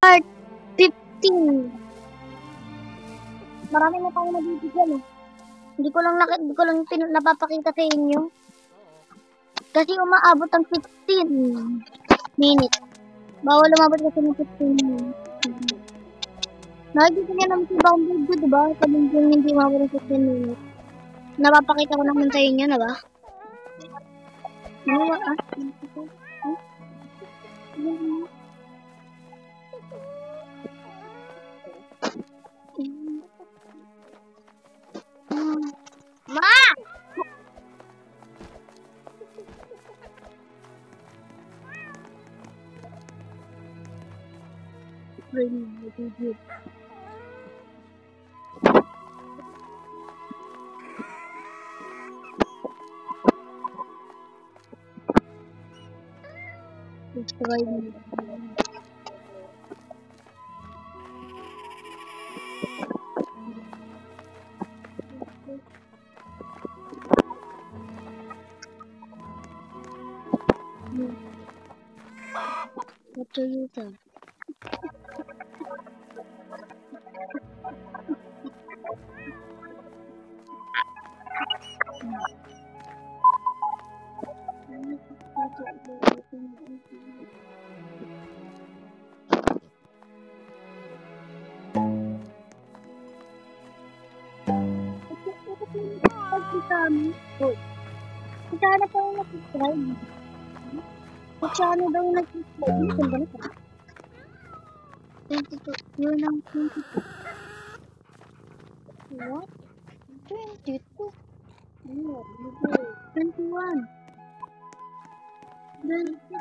Part 15. Marami na tayong nabibigyan eh. Hindi ko lang napapakita sa inyo. Kasi umaabot ang 15 minutes. Bawal umabot kasi ng 15 minutes. Nakikita niya naman si Bumble ko, diba? Sabi yung hindi umabot ng 15 minutes. Napapakita ko naman sa inyo, diba? Ano ba? Ma! Subscribe. What do you think? Sana pa yung nag-subscribe. Sana daw yung nag-subscribe. Ito ba nito? 22. Yun ang 22. What? 22? Ano? 21. 21.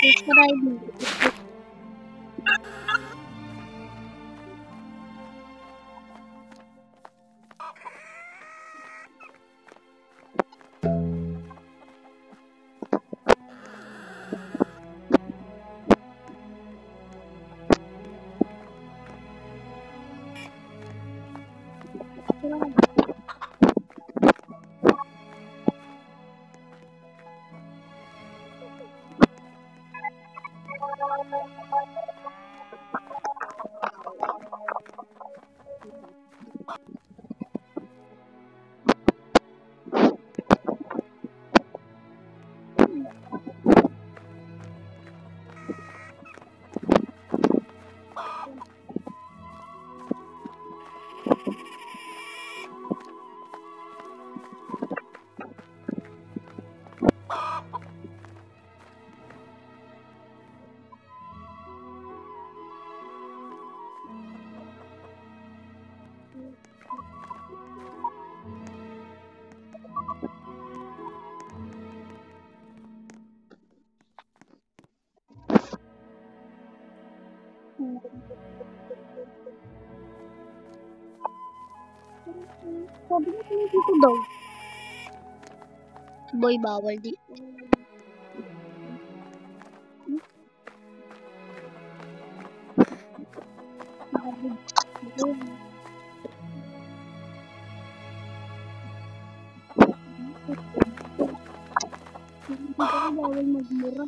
Subscribe. Sabi niya dito daw. Boy, bawal di. Bawal magmura.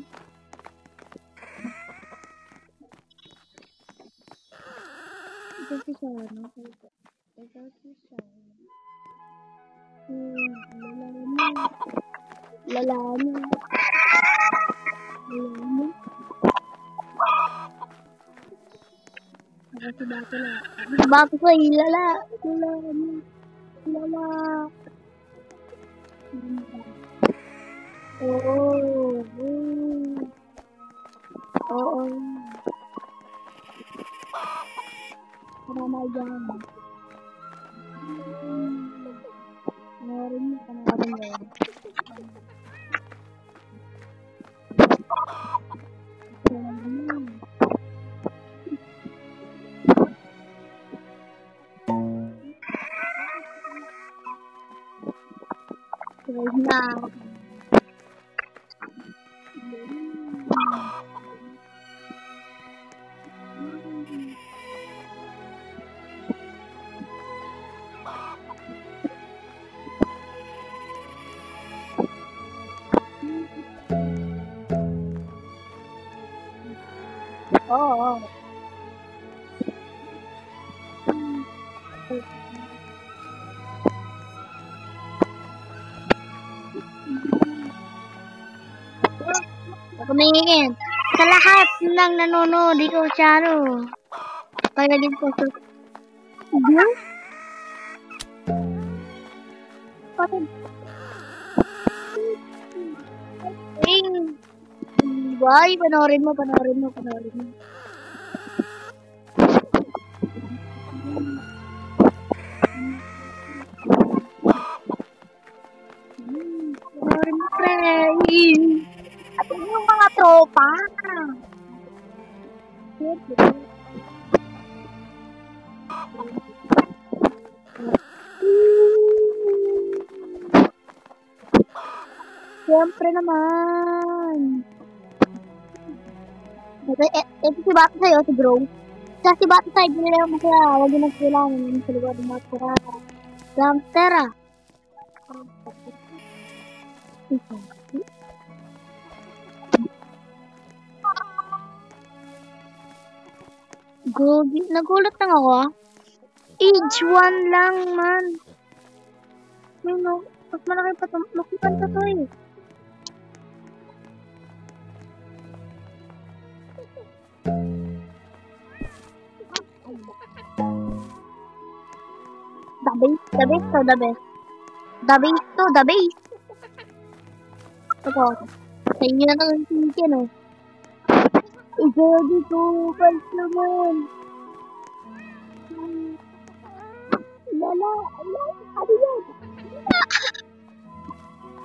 Ito si Shana. Ito si Shana. Lalana. Kasi bato na. Bato ko ay lala. Lala. Oo. Marama dyan. Panawarin mo. Na. Oo. Ako nangingin. Sa lahat ng nanonood, ikaw Charo. Pagiging po sa... Diyan? Patid. Why? Panoorin mo. Panoorin mo, friend. At yung mga tropa. Siyempre naman. Ito si Bata sa'yo, si Bro. Sa si Bata sa'yo, hindi nila masaya. Huwag yun ang kailangan. Yung sa lugar ng mga tira. Gangstera. Nagulat lang ako Age 1 lang man. Yun no. Mas malaki pa ito. Makipan pa ito eh. The base. Ito po. Sa inyo na ng chicken oh. Isa dito. Pals naman. Lala. Ano yan?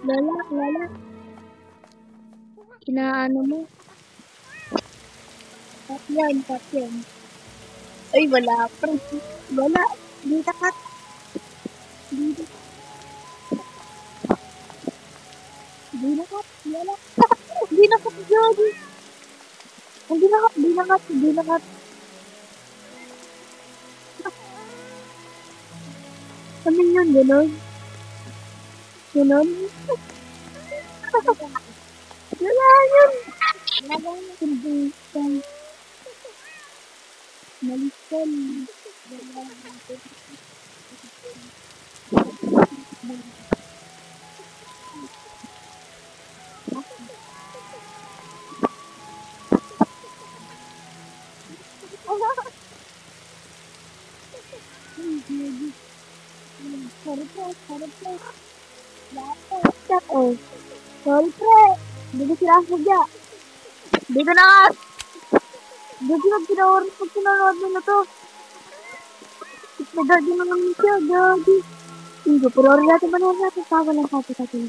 Lala. Kinaano mo? Tap yan. Ay, wala. Wala. Dito kat. Wala. Hindi na kat. Jogi. Hindi na kat. Samin yun, gano'n. Wala yun. Malisan. Sorry pre, hindi sila sadya. Dito na nga. Dito na pinawarin pag pinanood mo na to. Nagagi mo naman siya, gagi. Hindi, pero rin natin manood natin. Tawa lang sa atin.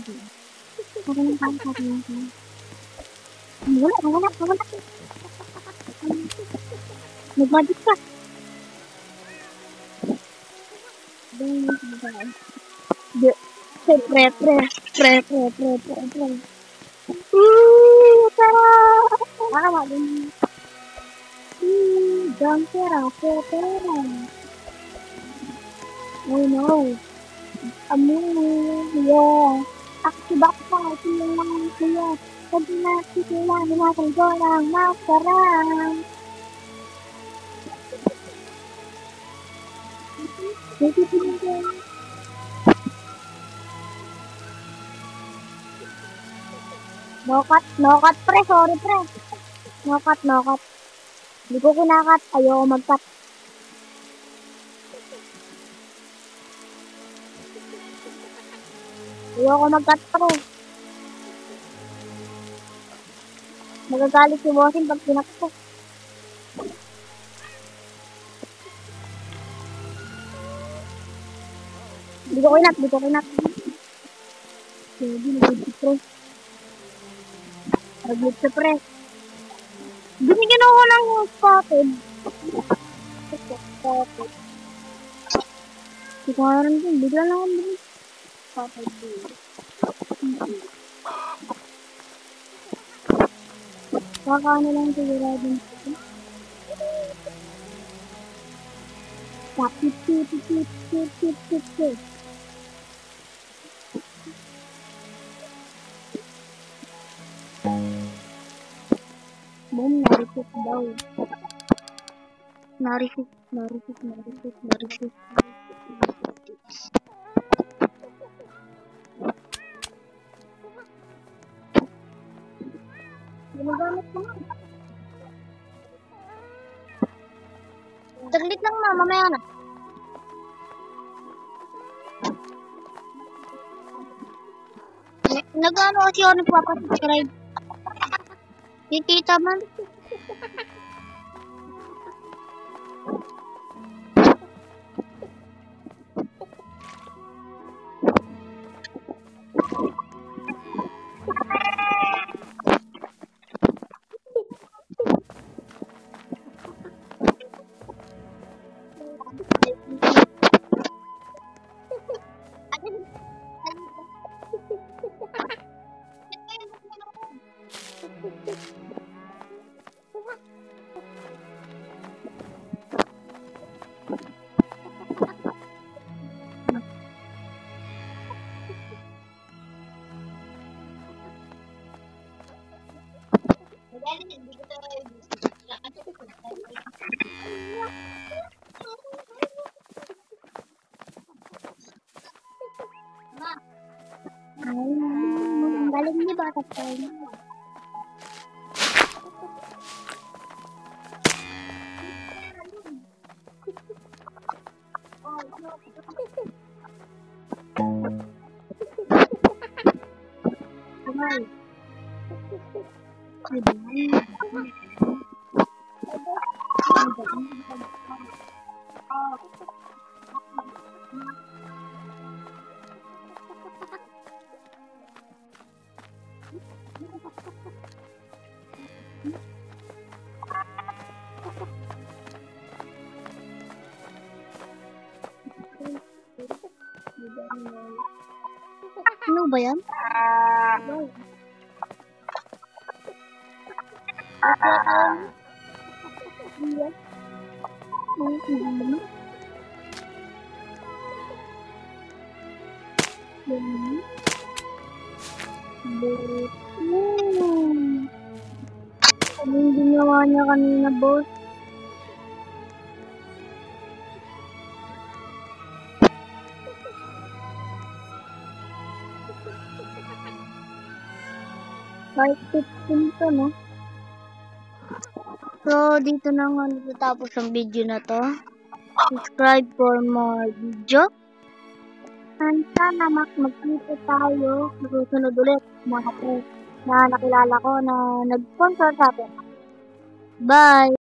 Wala. Mag-magic ka. Pre. Tara! Tama din. Pera. Oh no. Yeah. Akibak pa. Silang kuya. Sabi na sila natin ko lang masarap. No cut pre, sorry pre. No cut. Hindi ko kinakat, ayoko mag-cut. Ayoko mag-cut pre. Magagalit si bossing pag pinak ko. Hindi ko kinat. Hindi, nag-glitch pre. Nag-glitch pre. Binigyan ako ng spotted. Hindi ko nga rin din. Bigla lang ako din. Spotted din. Kakaano lang siguro din. Tip. Boom, na-refit daw. Na-refit. Gumagamit ko na. Saglit lang na, mamaya na. Nag-ano kasi ako nagpapasubscribe. Yung tita man. Ang galing ni bata tayo. Ano ba yan? Ano yung ginawa niya kanina, boss? Kahit 15 to, no? So, dito na nga natatapos ang video na to. Subscribe for more video. And sana magkita tayo sa susunod ulit, mga po na nakilala ko na nag-sponsor sa atin. Bye!